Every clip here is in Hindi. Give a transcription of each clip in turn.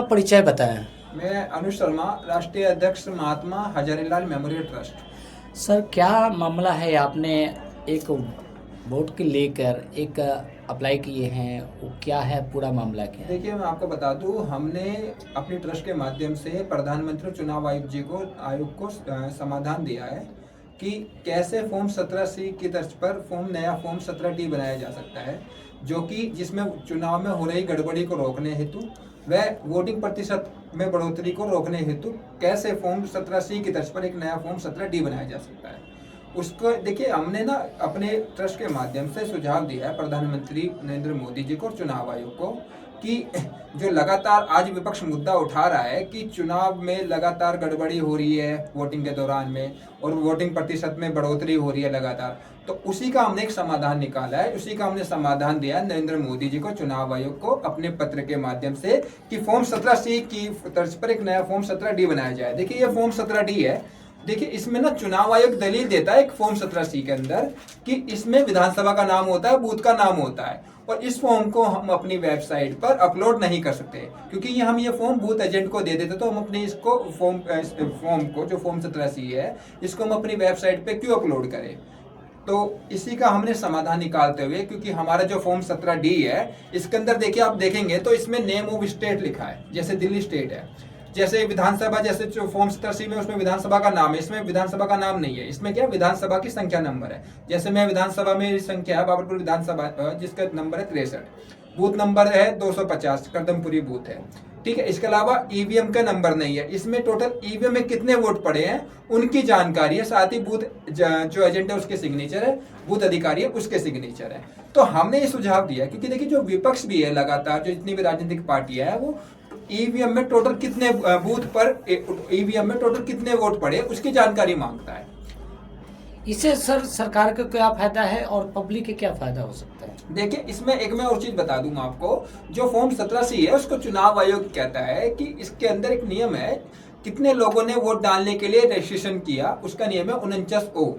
परिचय बताएं। मैं अनुज शर्मा, राष्ट्रीय अध्यक्ष महात्मा हजारीलाल मेमोरियल ट्रस्ट। सर, क्या मामला है? आपने एक वोट के लेकर एक अप्लाई किए हैं, वो क्या है, पूरा मामला क्या है? देखिए, मैं आपको बता दूं, हमने अपनी ट्रस्ट के माध्यम से प्रधानमंत्री चुनाव आयोग को समाधान दिया है कि कैसे फॉर्म 17C की तर्ज पर नया फॉर्म 17D बनाया जा सकता है, जो कि जिसमें चुनाव में हो रही गड़बड़ी को रोकने हेतु व वोटिंग प्रतिशत में बढ़ोतरी को रोकने हेतु कैसे फॉर्म 17C की तर्ज पर एक नया फॉर्म 17D बनाया जा सकता है। उसको देखिए, हमने ना अपने ट्रस्ट के माध्यम से सुझाव दिया है प्रधानमंत्री नरेंद्र मोदी जी को और चुनाव आयोग को कि जो लगातार आज विपक्ष मुद्दा उठा रहा है कि चुनाव में लगातार गड़बड़ी हो रही है वोटिंग के दौरान में और वोटिंग प्रतिशत में बढ़ोतरी हो रही है लगातार, तो उसी का हमने एक समाधान निकाला है। उसी का हमने समाधान दिया नरेंद्र मोदी जी को, चुनाव आयोग को, अपने पत्र के माध्यम से कि फॉर्म 17C की तर्ज पर एक नया फॉर्म 17D बनाया जाए। देखिए, ये फॉर्म 17D है। देखिए, इसमें ना चुनाव आयोग दलील देता है एक फॉर्म 17C के अंदर कि इसमें विधानसभा का नाम होता है, बूथ का नाम होता है, और इस फॉर्म को हम अपनी वेबसाइट पर अपलोड नहीं कर सकते क्योंकि ये फॉर्म बूथ एजेंट को दे देते, तो हम अपने इसको फॉर्म को जो फॉर्म 17C है, इसको हम अपनी वेबसाइट पे क्यों अपलोड करें। तो इसी का हमने समाधान निकालते हुए, क्योंकि हमारा जो फॉर्म 17D है, इसके अंदर देखिए, आप देखेंगे तो इसमें नेम ऑफ स्टेट लिखा है, जैसे दिल्ली स्टेट है, जैसे विधानसभा, जैसे जो फॉर्म 17C में उसमें विधानसभा का नाम है, इसमें विधानसभा का नाम नहीं है, इसमें क्या विधानसभा की संख्या नंबर है। जैसे मैं विधानसभा में संख्या है बाबरपुर विधानसभा, जिसका नंबर है 63, बूथ नंबर है 250, करदमपुरी बूथ है, ठीक है। इसके अलावा ईवीएम का नंबर नहीं है, इसमें टोटल ईवीएम में कितने वोट पड़े हैं उनकी जानकारी है, साथ ही बूथ जो एजेंट है उसके सिग्नेचर है, बूथ अधिकारी है उसके सिग्नेचर है। तो हमने ये सुझाव दिया क्योंकि देखिए, जो विपक्ष भी है लगातार, जो जितनी भी राजनीतिक पार्टियां है, वो ईवीएम में टोटल कितने बूथ पर ईवीएम में टोटल कितने वोट पड़े उसकी जानकारी मांगता है। इससे सर सरकार को क्या फायदा है और पब्लिक के क्या फायदा हो सकता है? देखिए, इसमें एक मैं और चीज बता दूंगा आपको, जो फॉर्म 17C है उसको चुनाव आयोग कहता है कि इसके अंदर एक नियम है, कितने लोगों ने वोट डालने के लिए रजिस्ट्रेशन किया, उसका नियम है 49O।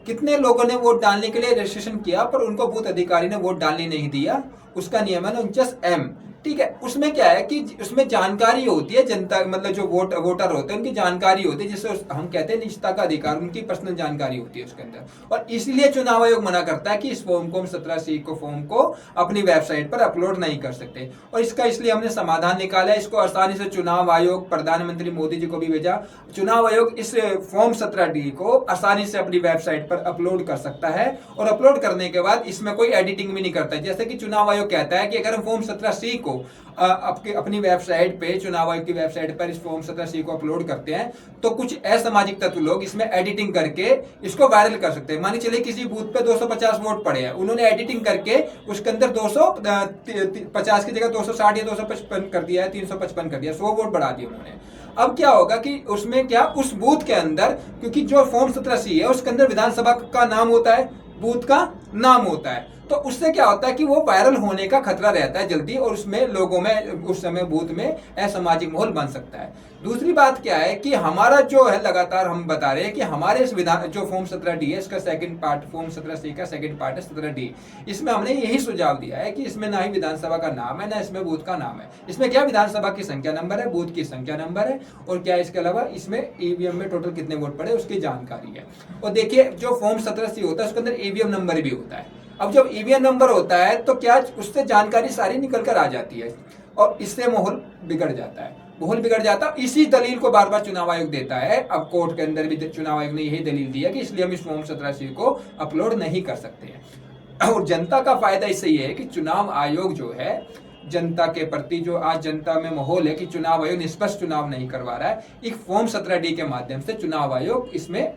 कितने लोगों ने वोट डालने के लिए रजिस्ट्रेशन किया पर उनको बूथ अधिकारी ने वोट डालने नहीं दिया, उसका नियम है 49M। ठीक है, उसमें क्या है कि उसमें जानकारी होती है जनता, मतलब जो वोटर होते हैं उनकी जानकारी होती है, जिससे हम कहते हैं निजता का अधिकार, उनकी पर्सनल जानकारी होती है उसके अंदर, और इसलिए चुनाव आयोग मना करता है कि इस फॉर्म को, 17C को फॉर्म को अपनी वेबसाइट पर अपलोड नहीं कर सकते। और इसका इसलिए हमने समाधान निकाला है, इसको आसानी से चुनाव आयोग प्रधानमंत्री मोदी जी को भी भेजा, चुनाव आयोग इस फॉर्म 17D को आसानी से अपनी वेबसाइट पर अपलोड कर सकता है, और अपलोड करने के बाद इसमें कोई एडिटिंग भी नहीं करता। जैसे कि चुनाव आयोग कहता है कि अगर हम फॉर्म 17C को अपनी वेबसाइट पे, चुनाव आयोग की वेबसाइट पर इस फॉर्म 17C को अपलोड करते हैं, तो कुछ असामाजिक तत्व लोग इसमें एडिटिंग करके इसको वायरल कर सकते हैं। मान चलिए किसी बूथ पे 250 वोट पड़े हैं, उन्होंने एडिटिंग करके उसके अंदर 250 की जगह 260 या 255 कर दिया है, 355 कर दिया, 100 वोट बढ़ा दिए उन्होंने। अब क्या होगा कि उसमें क्या, उस बूथ के अंदर, क्योंकि जो फॉर्म 17C है उसके अंदर विधानसभा का नाम होता है, बूथ का नाम होता है, तो उससे क्या होता है कि वो वायरल होने का खतरा रहता है जल्दी, और उसमें लोगों में उस समय बूथ में असामाजिक माहौल बन सकता है। दूसरी बात क्या है कि हमारा जो है, लगातार हम बता रहे हैं कि हमारे इस विधान जो फॉर्म 17D है, इसका सेकंड पार्ट, फॉर्म 17C का सेकंड पार्ट है 17D। इसमें हमने यही सुझाव दिया है कि इसमें ना ही विधानसभा का नाम है, ना इसमें बूथ का नाम है। इसमें क्या, विधानसभा की संख्या नंबर है, बूथ की संख्या नंबर है, और क्या इसके अलावा इसमें ईवीएम में टोटल कितने वोट पड़े उसकी जानकारी है। और देखिए, जो फॉर्म 17C होता है उसके अंदर ईवीएम नंबर भी होता है। अब जब ईवीएम नंबर होता है तो क्या, उससे जानकारी सारी निकल कर आ जाती है, और इससे माहौल बिगड़ जाता है, माहौल बिगड़ जाता है। इसी दलील को बार बार चुनाव आयोग देता है। अब कोर्ट के अंदर भी चुनाव आयोग ने यही दलील दिया कि इसलिए हम इस फॉर्म 17C को अपलोड नहीं कर सकते हैं। और जनता का फायदा इससे ये है कि चुनाव आयोग जो है, जनता के प्रति जो आज जनता में माहौल है कि चुनाव आयोग निष्पक्ष चुनाव नहीं करवा रहा है, एक फॉर्म 17D के माध्यम से चुनाव आयोग इसमें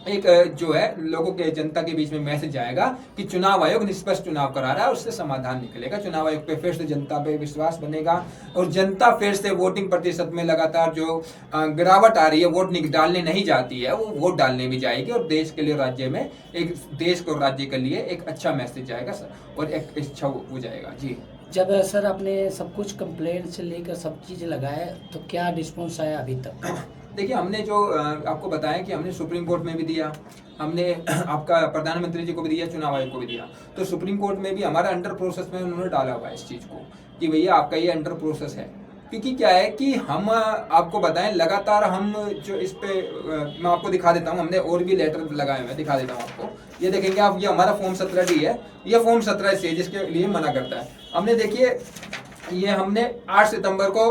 एक जो है लोगों के, जनता के बीच में मैसेज आएगा कि चुनाव आयोग निष्पक्ष चुनाव करा रहा है, उससे समाधान निकलेगा, चुनाव आयोग पे फिर से जनता पे विश्वास बनेगा, और जनता फिर से वोटिंग प्रतिशत में लगातार जो गिरावट आ रही है, वोट डालने नहीं जाती है, वो वोट डालने भी जाएगी, और देश के लिए, राज्य में एक देश को, राज्य के लिए एक अच्छा मैसेज जाएगा और एक इच्छा हो जाएगा। जी, जब सर आपने सब कुछ कंप्लेंट से लेकर सब चीज़ लगाए, तो क्या रिस्पॉन्स आया अभी तक? देखिए, हमने जो आपको बताया कि हमने सुप्रीम कोर्ट में भी दिया, हमने आपका प्रधानमंत्री जी को भी दिया, चुनाव आयोग को भी दिया, तो सुप्रीम कोर्ट में भी हमारा अंडर प्रोसेस में उन्होंने डाला हुआ है इस चीज़ को कि भैया आपका ये अंडर प्रोसेस है, क्योंकि क्या है कि हम आपको बताएं लगातार हम जो इस पे मैं आपको दिखा देता हूं, हमने और भी लेटर लगाए हुए हैं, दिखा देता हूं आपको। ये देखेंगे आप, ये हमारा फॉर्म 17D है, ये फॉर्म 17C है जिसके लिए मना करता है। हमने देखिए ये हमने 8 सितंबर को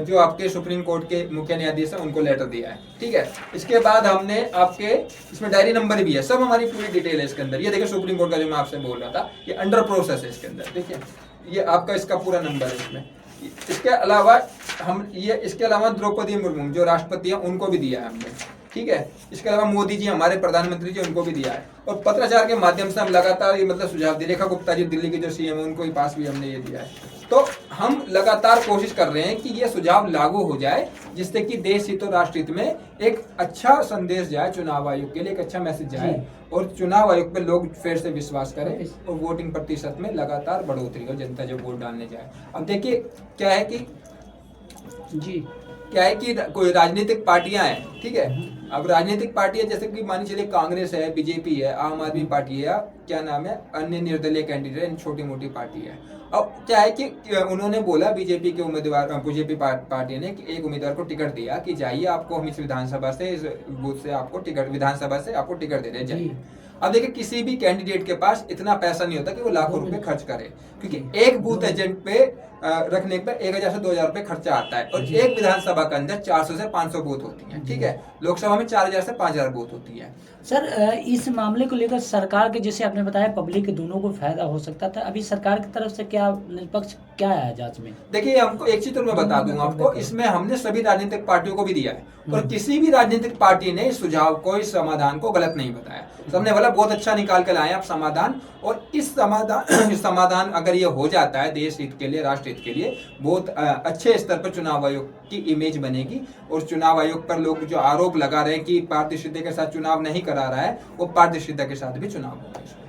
जो आपके सुप्रीम कोर्ट के मुख्य न्यायाधीश हैं उनको लेटर दिया है, ठीक है। इसके बाद हमने आपके इसमें डायरी नंबर भी है, सब हमारी पूरी डिटेल है इसके अंदर। ये देखिए सुप्रीम कोर्ट का जो मैं आपसे बोल रहा था, ये अंडर प्रोसेस है इसके अंदर, देखिए ये आपका इसका पूरा नंबर है इसमें। इसके अलावा इसके अलावा द्रौपदी मुर्मू जो राष्ट्रपति हैं उनको भी दिया है हमने, ठीक है। इसके अलावा मोदी जी हमारे प्रधानमंत्री जी उनको भी दिया है, और पत्राचार के माध्यम से हम लगातार ये मतलब सुझाव दे, रेखा गुप्ता जी दिल्ली के जो सीएम है उनको भी पास भी हमने ये दिया है। तो हम लगातार कोशिश कर रहे हैं कि ये सुझाव लागू हो जाए, जिससे कि देश हित और राष्ट्र हित में एक अच्छा संदेश जाए, चुनाव आयोग के लिए एक अच्छा मैसेज जाए, और चुनाव आयोग पे लोग फिर से विश्वास करें और वोटिंग प्रतिशत में लगातार बढ़ोतरी हो, जनता जब वोट डालने जाए। अब देखिए क्या है कि कोई राजनीतिक पार्टियां हैं, ठीक है। अब राजनीतिक पार्टियां जैसे कि मानी चलिए कांग्रेस है, बीजेपी है, आम आदमी पार्टी है, क्या नाम है, अन्य निर्दलीय कैंडिडेट, छोटी मोटी पार्टी है। अब क्या है कि उन्होंने बोला बीजेपी के उम्मीदवार, बीजेपी पार्टी ने कि एक उम्मीदवार को टिकट दिया कि जाइए आपको हम इस विधानसभा से, इस बूथ से आपको टिकट, विधानसभा से आपको टिकट दे रहे, जाइए। अब देखिए किसी भी कैंडिडेट के पास इतना पैसा नहीं होता कि वो लाखों रुपए खर्च करे, क्योंकि एक बूथ एजेंट पे रखने पे 1000 से 2000 रुपए खर्चा आता है, और एक विधानसभा के अंदर 400 से 500 बूथ होती हैं, ठीक है। लोकसभा में 4000 से 5000 बूथ होती है। सर इस मामले को लेकर सरकार के, जैसे आपने बताया पब्लिक दोनों को फायदा हो सकता था, अभी सरकार की तरफ से क्या निष्पक्ष क्या है जांच में? देखिए हमको एक चीज तो मैं बता दूंगा आपको, इसमें हमने सभी राजनीतिक पार्टियों को भी दिया है, और किसी भी राजनीतिक पार्टी ने इस सुझाव को, इस समाधान को गलत नहीं बताया। सबने बोला बहुत अच्छा निकाल के लाए आप समाधान, और इस समाधान अगर ये हो जाता है देश हित के लिए, राष्ट्र हित के लिए, बहुत अच्छे स्तर पर चुनाव आयोग की इमेज बनेगी, और चुनाव आयोग पर लोग जो आरोप लगा रहे हैं कि पारदर्शिता के साथ चुनाव नहीं करा रहा है, वो पारदर्शिता के साथ भी चुनाव होगा।